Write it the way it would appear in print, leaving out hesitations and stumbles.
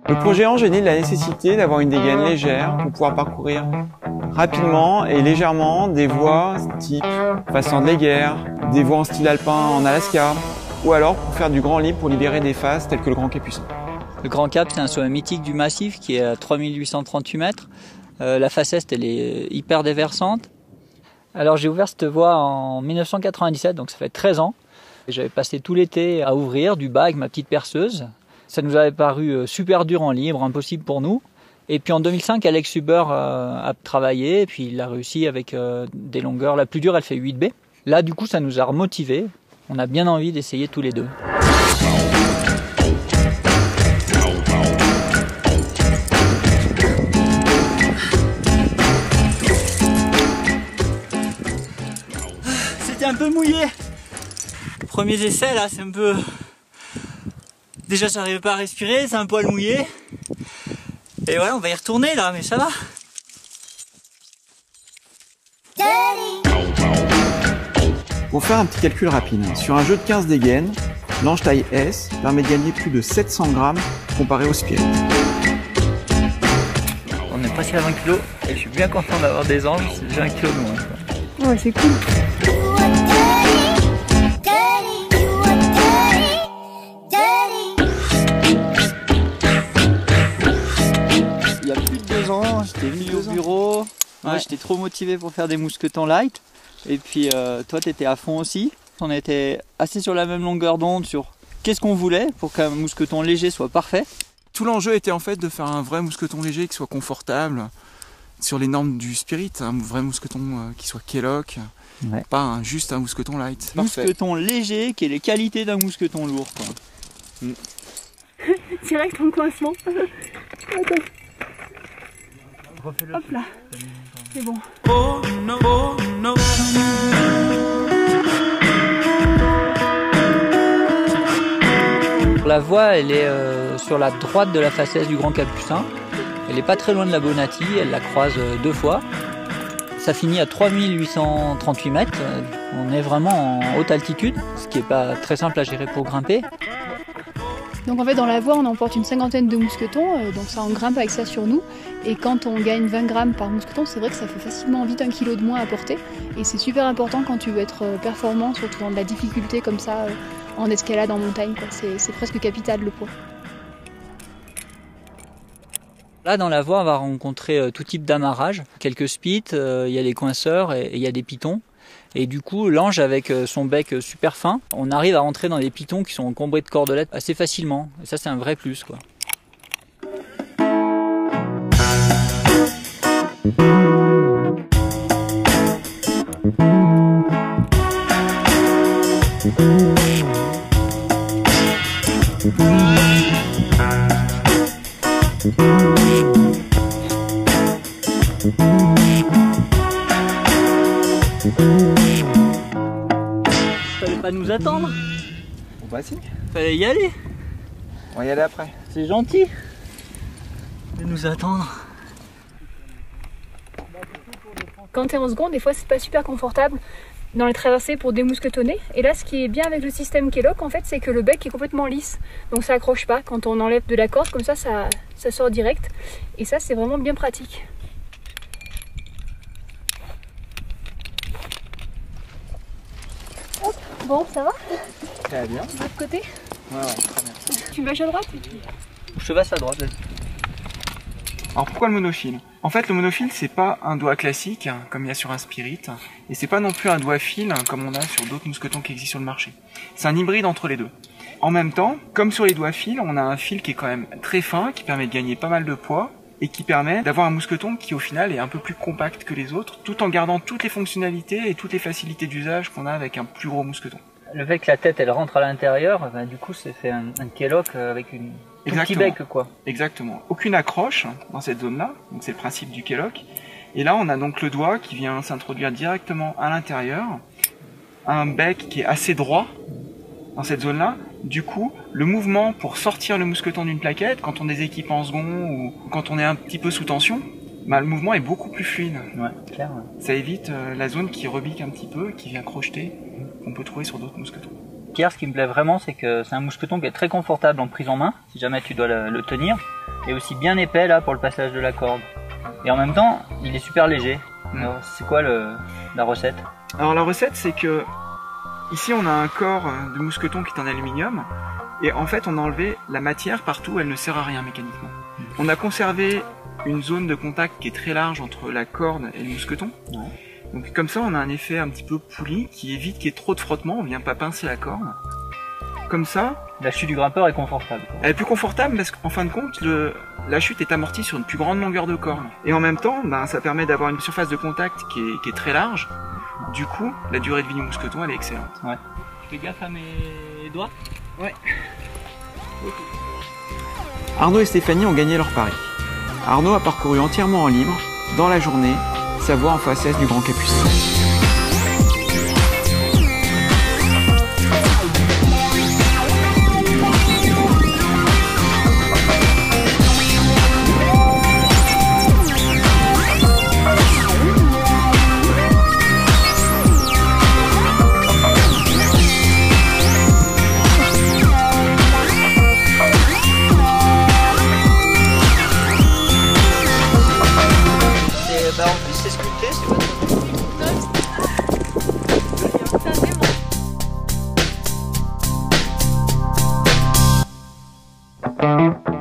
Le projet Ange est né de la nécessité d'avoir une dégaine légère pour pouvoir parcourir rapidement et légèrement des voies type passant de guerre, des voies en style alpin en Alaska, ou alors pour faire du grand libre pour libérer des phases telles que le Grand Capucin. Le Grand Cap, c'est un sommet mythique du massif qui est à 3838 mètres. La face est, elle est hyper déversante. Alors j'ai ouvert cette voie en 1997, donc ça fait 13 ans. J'avais passé tout l'été à ouvrir du bas avec ma petite perceuse. Ça nous avait paru super dur en libre, impossible pour nous. Et puis en 2005, Alex Huber a travaillé, et puis il a réussi avec des longueurs. La plus dure, elle fait 8B. Là, du coup, ça nous a remotivés. On a bien envie d'essayer tous les deux. C'était un peu mouillé. Premiers essais, là, c'est un peu... Déjà, j'arrive pas à respirer, c'est un poil mouillé. Et ouais, on va y retourner là, mais ça va. Pour faire un petit calcul rapide, sur un jeu de 15 dégaines, l'Ange taille S permet de gagner plus de 700 grammes comparé au Spirit. On est presque à 20 kg et je suis bien content d'avoir des anges, c'est déjà 1 kg de moins, quoi. Ouais, c'est cool. Il y a plus de 2 ans, j'étais mis au bureau. Moi, j'étais trop motivé pour faire des mousquetons light. Et puis toi, t'étais à fond aussi. On était assez sur la même longueur d'onde sur qu'est-ce qu'on voulait pour qu'un mousqueton léger soit parfait. Tout l'enjeu était en fait de faire un vrai mousqueton léger qui soit confortable sur les normes du Spirit, un vrai mousqueton qui soit Kellogg, ouais. Pas juste un mousqueton light. Mousqueton léger qui ait les qualités d'un mousqueton lourd, quoi. Direct en coincement. Attends. Hop là, c'est bon. Oh, no, oh, no. La voie, elle est sur la droite de la façade du Grand Capucin. Elle n'est pas très loin de la Bonati, elle la croise 2 fois. Ça finit à 3838 mètres. On est vraiment en haute altitude, ce qui n'est pas très simple à gérer pour grimper. Donc en fait dans la voie on emporte une 50aine de mousquetons, donc ça on grimpe avec ça sur nous. Et quand on gagne 20 grammes par mousqueton, c'est vrai que ça fait facilement vite 1 kg de moins à porter. Et c'est super important quand tu veux être performant, surtout dans de la difficulté comme ça, en escalade, en montagne, quoi. C'est presque capital le poids. Là dans la voie on va rencontrer tout type d'amarrage, quelques spits, il y a des coinceurs et il y a des pitons. Et du coup, l'ange avec son bec super fin, on arrive à rentrer dans des pitons qui sont encombrés de cordelettes assez facilement. Et ça, c'est un vrai plus, quoi. Fallait pas nous attendre. Bah si, Fallait y aller. on va y aller après. C'est gentil de nous attendre. Quand t'es en second, des fois c'est pas super confortable dans les traversées pour démousquetonner. Et là ce qui est bien avec le système Kellogg en fait c'est que le bec est complètement lisse. Donc ça accroche pas. Quand on enlève de la corde comme ça sort direct. Et ça c'est vraiment bien pratique. Hop, bon ça va? Très bien. De l'autre côté? Ouais, très bien. Tu me bâches à droite? Je te passe à droite. Alors pourquoi le monofil? En fait le monofil c'est pas un doigt classique comme il y a sur un Spirit et c'est pas non plus un doigt fil comme on a sur d'autres mousquetons qui existent sur le marché. C'est un hybride entre les deux. En même temps, comme sur les doigts fil, on a un fil qui est quand même très fin, qui permet de gagner pas mal de poids et qui permet d'avoir un mousqueton qui au final est un peu plus compact que les autres tout en gardant toutes les fonctionnalités et toutes les facilités d'usage qu'on a avec un plus gros mousqueton. Le fait que la tête elle rentre à l'intérieur, ben, du coup c'est fait un Kellogg avec une petit bec quoi. Exactement. Aucune accroche dans cette zone-là, donc c'est le principe du Kellogg. Et là on a donc le doigt qui vient s'introduire directement à l'intérieur, un bec qui est assez droit dans cette zone-là, Du coup, le mouvement pour sortir le mousqueton d'une plaquette, quand on déséquipe en second ou quand on est un petit peu sous tension, bah, le mouvement est beaucoup plus fluide. Ouais, clair. Ça évite la zone qui rebique un petit peu, qui vient crocheter, qu'on peut trouver sur d'autres mousquetons. Pierre, ce qui me plaît vraiment, c'est que c'est un mousqueton qui est très confortable en prise en main, si jamais tu dois le tenir, et aussi bien épais là pour le passage de la corde. Et en même temps, il est super léger. Alors, c'est quoi la recette? Alors la recette, c'est que ici on a un corps de mousqueton qui est en aluminium, et en fait on a enlevé la matière partout, elle ne sert à rien mécaniquement. On a conservé une zone de contact qui est très large entre la corde et le mousqueton. Ouais. Donc comme ça on a un effet un petit peu poulie qui évite qu'il y ait trop de frottement, on vient pas pincer la corde. Comme ça, La chute du grimpeur est confortable, quoi. elle est plus confortable parce qu'en fin de compte, la chute est amortie sur une plus grande longueur de corde. Et en même temps, ben, ça permet d'avoir une surface de contact qui est très large. Du coup, la durée de vie du mousqueton, elle est excellente. Ouais. Fais gaffe à mes doigts. Ouais. Arnaud et Stéphanie ont gagné leur pari. Arnaud a parcouru entièrement en libre, dans la journée, sa voie en face est du Grand Capucin. Bah en plus c'est sculpté, c'est pas trop...